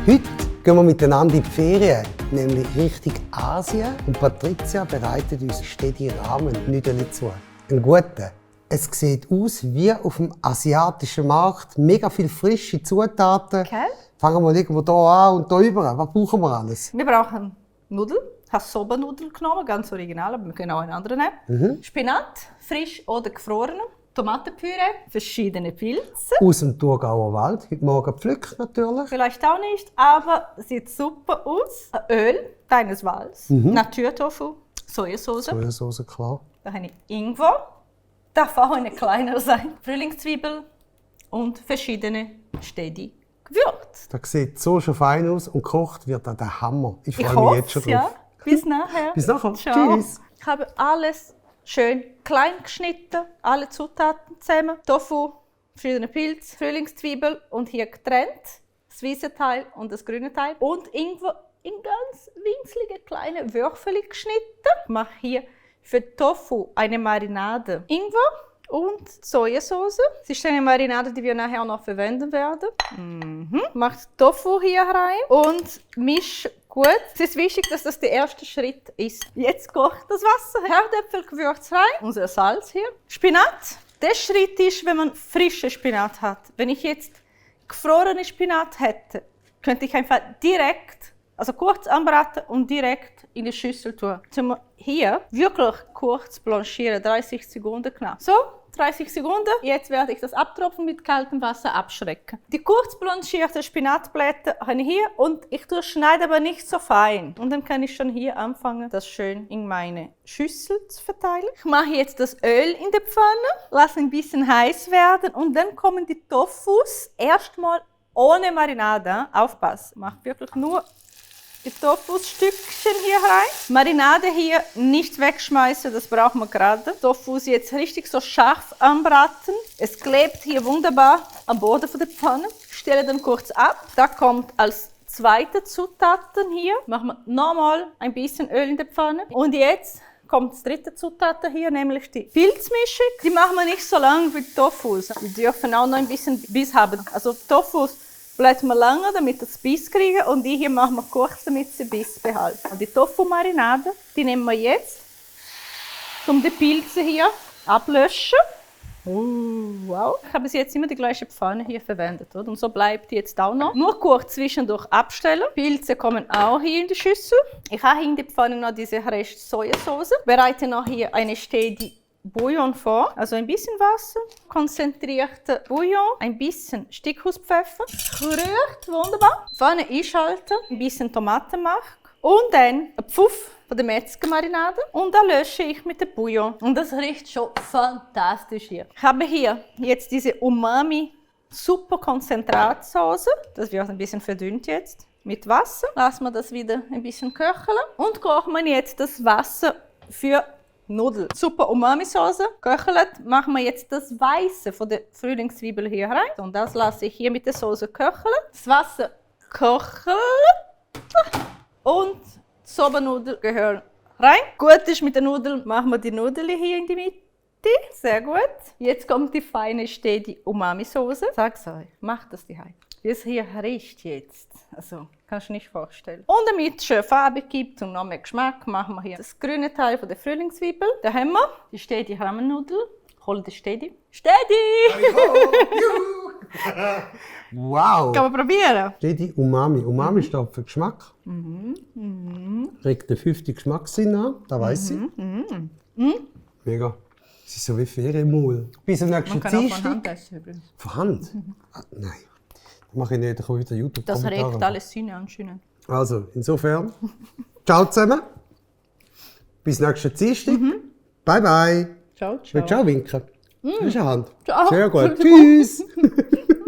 Heute gehen wir miteinander in die Ferien, nämlich Richtung Asien. Und Patricia bereitet uns stetige Ramen-Nudeln zu. Ein guter. Es sieht aus wie auf dem asiatischen Markt. Mega viele frische Zutaten. Okay. Fangen wir irgendwo hier an und hier über. Was brauchen wir alles? Wir brauchen Nudeln. Ich habe Soba-Nudeln genommen, ganz original, aber wir können auch eine andere nehmen. Spinat, frisch oder gefroren. Tomatenpüree, verschiedene Pilze. Aus dem Thurgauer Wald. Heute Morgen gepflückt natürlich. Vielleicht auch nicht, aber sieht super aus. Öl deines Wals, Naturtofu, Sojasauce. Sojasauce, klar. Da habe ich Ingwer. Darf auch eine kleiner sein. Frühlingszwiebel und verschiedene steady Gewürze. Das sieht so schon fein aus und gekocht wird an der Hammer. Ich Ich freue mich hoffe, jetzt schon drauf. ja. Bis nachher. Bis nachher. Ciao. Tschüss. Ich habe alles schön klein geschnitten, alle Zutaten zusammen. Tofu, verschiedene Pilze, Frühlingszwiebel und hier getrennt. Das weiße Teil und das grüne Teil. Und Ingwer in ganz winzige kleine Würfel geschnitten. Ich mache hier für Tofu eine Marinade. Ingwer und Sojasauce. Das ist eine Marinade, die wir nachher auch noch verwenden werden. Macht Tofu hier rein und mischt gut. Es ist wichtig, dass das der erste Schritt ist. Jetzt kocht das Wasser. Herdöpfelgewürz rein. Unser Salz hier. Spinat. Der Schritt ist, wenn man frische Spinat hat. Wenn ich jetzt gefrorene Spinat hätte, könnte ich einfach direkt, also kurz anbraten und direkt in die Schüssel tun. Zum hier wirklich kurz blanchieren, 30 Sekunden knapp. So, 30 Sekunden. Jetzt werde ich das Abtropfen mit kaltem Wasser abschrecken. Die kurz blanchierten Spinatblätter habe ich hier und ich schneide aber nicht so fein. Und dann kann ich schon hier anfangen, das schön in meine Schüssel zu verteilen. Ich mache jetzt das Öl in der Pfanne, lasse ein bisschen heiß werden und dann kommen die Tofus erstmal ohne Marinade. Aufpassen, macht wirklich nur die Tofu-Stückchen hier rein. Marinade hier nicht wegschmeißen, das brauchen wir gerade. Tofu jetzt richtig so scharf anbraten. Es klebt hier wunderbar am Boden von der Pfanne. Ich stelle dann kurz ab. Da kommt als zweite Zutaten hier. Machen wir nochmal ein bisschen Öl in der Pfanne. Und jetzt kommt das dritte Zutat hier, nämlich die Pilzmischung. Die machen wir nicht so lang wie die Tofus. Die dürfen auch noch ein bisschen Biss haben. Also Tofus bleibt man lange, damit das Biss kriegen, und die hier machen wir kurz, damit sie Biss behalten. Und die Tofu-Marinade, die nehmen wir jetzt, um die Pilze hier ablöschen. Wow. Ich habe bis jetzt immer die gleiche Pfanne hier verwendet, oder? Und so bleibt die jetzt auch noch. Nur kurz zwischendurch abstellen. Pilze kommen auch hier in die Schüssel. Ich habe in der Pfanne noch diese Rest Sojasauce. Bereite noch hier eine steady Bouillon vor, also ein bisschen Wasser, konzentrierte Bouillon, ein bisschen Stickhauspfeffer, rührt, wunderbar, Pfanne einschalten, ein bisschen Tomatenmark und dann ein Pfuff von der Metzgermarinade und da lösche ich mit dem Bouillon. Und das riecht schon fantastisch hier. Ich habe hier jetzt diese Umami super Konzentratsauce, das wird ein bisschen verdünnt jetzt, mit Wasser. Lassen wir das wieder ein bisschen köcheln und kochen wir jetzt das Wasser für Nudeln. Super Umami-Sauce. Köchelt, machen wir jetzt das Weiße von der Frühlingszwiebel hier rein. Und das lasse ich hier mit der Sauce köcheln. Das Wasser köchelt. Und die Soba-Nudeln gehören rein. Gut ist mit den Nudeln, machen wir die Nudeln hier in die Mitte. Sehr gut. Jetzt kommt die feine, steady Umami-Sauce. Sag's euch, macht das die Hause. Wie es hier riecht jetzt. Also, kannst du nicht vorstellen. Und damit es schön Farbe gibt und noch mehr Geschmack, machen wir hier das grüne Teil von der Frühlingszwiebel. Da haben wir die steady Ramen-Nudel. Hol die steady. Steady! Wow! Kann man probieren? Steady Umami. Umami steht für Geschmack. Regt den 50 Geschmackssinn an, das weiss ich. Mega. Es ist so wie Ferienmaul. Bis zum nächsten Man kann auch von Dienstag. Hand essen übrigens. Von Hand? Ah, nein. Das mache ich nicht, ich kann wieder YouTube Das regt alles Sinne anscheinend. Also, insofern, ciao zusammen. Bis nächsten Dienstag. Bye bye. Ciao, Ich will ciao winken. Das ist eine Hand. Ciao. Sehr gut. Tschüss.